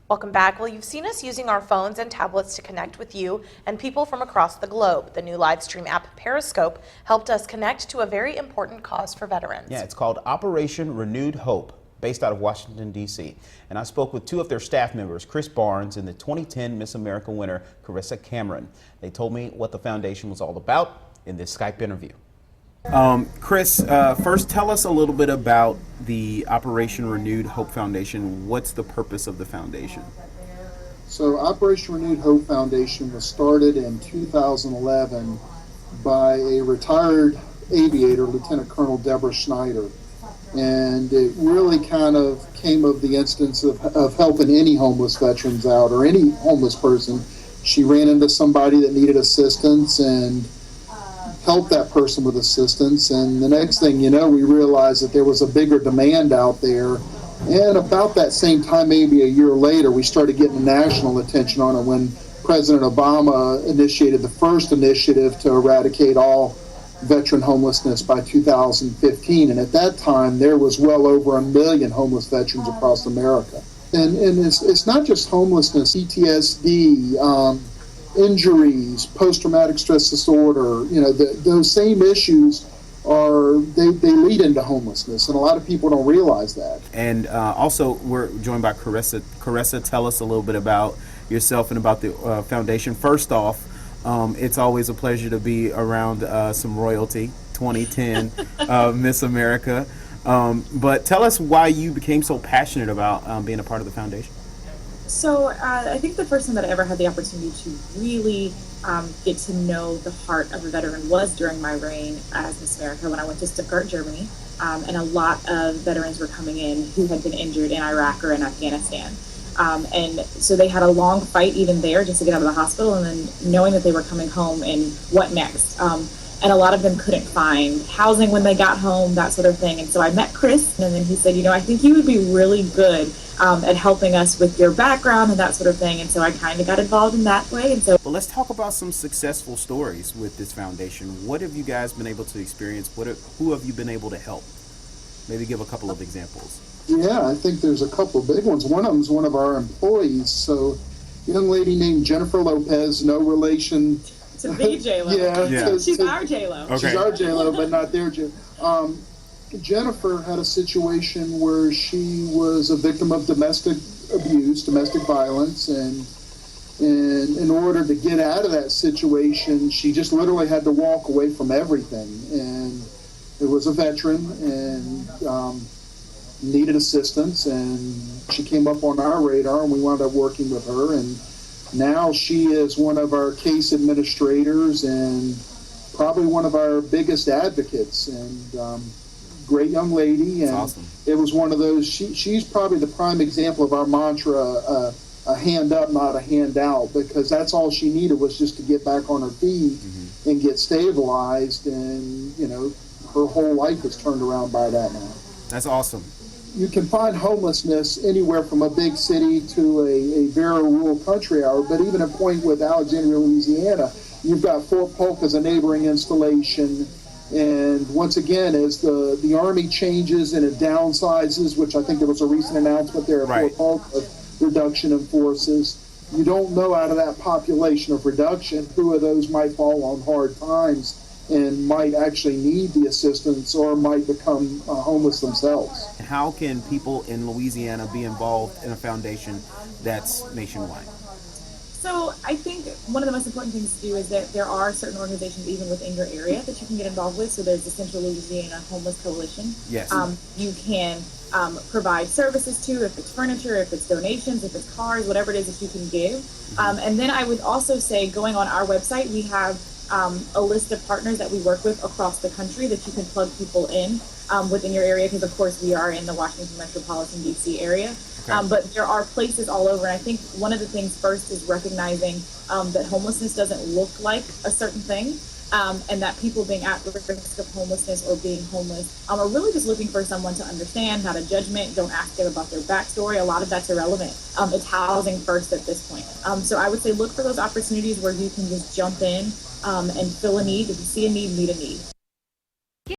Welcome back. Well, you've seen us using our phones and tablets to connect with you and people from across the globe. The new live stream app Periscope helped us connect to a very important cause for veterans. Yeah, it's called Operation Renewed Hope, based out of Washington, D.C. And I spoke with two of their staff members, Chris Barnes and the 2010 Miss America winner, Carissa Cameron. They told me what the foundation was all about in this Skype interview. Chris, first tell us a little bit about the Operation Renewed Hope Foundation. What's the purpose of the foundation? So Operation Renewed Hope Foundation was started in 2011 by a retired aviator, Lieutenant Colonel Deborah Schneider. And it really kind of came of the instance of helping any homeless veterans out or any homeless person. She ran into somebody that needed assistance and help that person with assistance, and the next thing you know, we realized that there was a bigger demand out there. And about that same time, maybe a year later, we started getting national attention on it when President Obama initiated the first initiative to eradicate all veteran homelessness by 2015. And at that time, there was well over 1 million homeless veterans across America. And it's not just homelessness, PTSD, injuries, post-traumatic stress disorder, those same issues they lead into homelessness, and a lot of people don't realize that. And also, we're joined by Carissa. Carissa, tell us a little bit about yourself and about the foundation. First off, it's always a pleasure to be around some royalty, 2010 Miss America. But tell us why you became so passionate about being a part of the foundation. So I think the first time that I ever had the opportunity to really get to know the heart of a veteran was during my reign as Miss America when I went to Stuttgart, Germany, and a lot of veterans were coming in who had been injured in Iraq or in Afghanistan. And so they had a long fight even there just to get out of the hospital, and then knowing that they were coming home and what next. And a lot of them couldn't find housing when they got home, that sort of thing. And so I met Chris, and then he said, I think you would be really good at helping us with your background and that sort of thing. And so I kind of got involved in that way. And so, well, let's talk about some successful stories with this foundation. What have you guys been able to experience? Who have you been able to help? Maybe give a couple of examples. Yeah, I think there's a couple of big ones. One of them is one of our employees. So a young lady named Jennifer Lopez, no relation to be J-Lo. Yeah. She's our J-Lo. Okay. She's our J-Lo, but not their J-Lo. Jennifer had a situation where she was a victim of domestic abuse, domestic violence, and in order to get out of that situation, she just literally had to walk away from everything. And it was a veteran and needed assistance, and she came up on our radar, and we wound up working with her. And now she is one of our case administrators and probably one of our biggest advocates, and great young lady. And awesome. It was one of those, she's probably the prime example of our mantra, a hand up, not a handout, because that's all she needed was just to get back on her feet and get stabilized, and her whole life is turned around by that now. That's awesome. You can find homelessness anywhere from a big city to a very rural country area, but even a point with Alexandria, Louisiana, you've got Fort Polk as a neighboring installation. And once again, as the Army changes and it downsizes, which I think there was a recent announcement there at right. Fort Polk of reduction in forces, you don't know out of that population of reduction who of those might fall on hard times and might actually need the assistance or might become homeless themselves. How can people in Louisiana be involved in a foundation that's nationwide? So I think one of the most important things to do is that there are certain organizations even within your area that you can get involved with. So there's the Central Louisiana Homeless Coalition. Yes. You can provide services to, if it's furniture, if it's donations, if it's cars, whatever it is that you can give. And then I would also say, going on our website, we have a list of partners that we work with across the country that you can plug people in within your area, because of course we are in the Washington metropolitan DC area. But there are places all over, and I think one of the things first is recognizing that homelessness doesn't look like a certain thing, and that people being at risk of homelessness or being homeless are really just looking for someone to understand, not a judgment. Don't ask them about their backstory. A lot of that's irrelevant. It's housing first at this point. So I would say look for those opportunities where you can just jump in and fill a need. If you see a need, meet a need.